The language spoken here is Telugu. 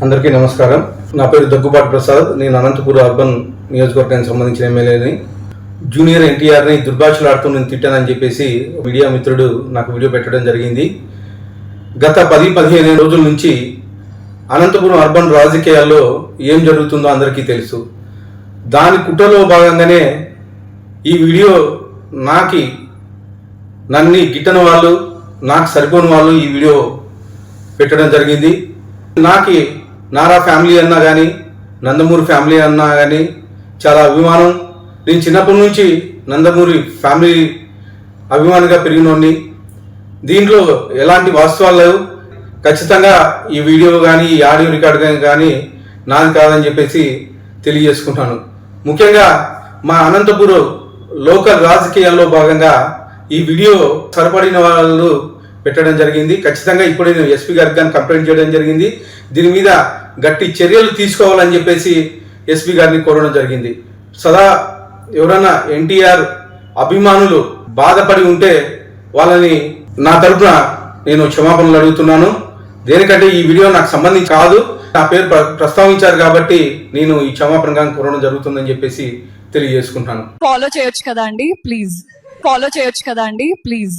అందరికీ నమస్కారం. నా పేరు దగ్గుబాటి ప్రసాద్. నేను అనంతపురం అర్బన్ నియోజకవర్గానికి సంబంధించిన ఎమ్మెల్యేని. జూనియర్ ఎన్టీఆర్ని దుర్భాషలాడుతూ నేను తిట్టానని చెప్పేసి మీడియా మిత్రుడు నాకు వీడియో పెట్టడం జరిగింది. గత 10-15 రోజుల నుంచి అనంతపురం అర్బన్ రాజకీయాల్లో ఏం జరుగుతుందో అందరికీ తెలుసు. దాని కుట్రలో భాగంగానే ఈ వీడియో నన్ను గిట్టని వాళ్ళు, నాకు సరిపోని వాళ్ళు ఈ వీడియో పెట్టడం జరిగింది. నారా ఫ్యామిలీ అన్నా కానీ, నందమూరి ఫ్యామిలీ అన్నా కానీ చాలా అభిమానం. నేను చిన్నప్పటి నుంచి నందమూరి ఫ్యామిలీ అభిమానిగా పెరిగినోడిని. దీంట్లో ఎలాంటి వాస్తవాలు లేవు. ఖచ్చితంగా ఈ వీడియో కానీ, ఈ ఆడియో రికార్డు కానీ నాది కాదని చెప్పేసి తెలియజేసుకుంటాను. ముఖ్యంగా మా అనంతపురం లోకల్ రాజకీయాల్లో భాగంగా ఈ వీడియో సరిపడిన వాళ్ళు పెట్టడం జరిగింది. ఖచ్చితంగా ఇప్పుడు నేను ఎస్పీ గారికి కానీ కంప్లైంట్ చేయడం జరిగింది. దీని మీద గట్టి చర్యలు తీసుకోవాలని చెప్పేసి ఎస్పీ గారిని కోరడం జరిగింది. సదా ఎవరైనా ఎన్టీఆర్ అభిమానులు బాధపడి ఉంటే వాళ్ళని నా తరఫున నేను క్షమాపణలు అడుగుతున్నాను. దేనికంటే ఈ వీడియో నాకు సంబంధించి కాదు, నా పేరు ప్రస్తావించారు కాబట్టి నేను ఈ క్షమాపణగా కోరడం జరుగుతుందని చెప్పేసి తెలియజేసుకుంటాను. ఫాలో చేయొచ్చు కదా అండి ప్లీజ్.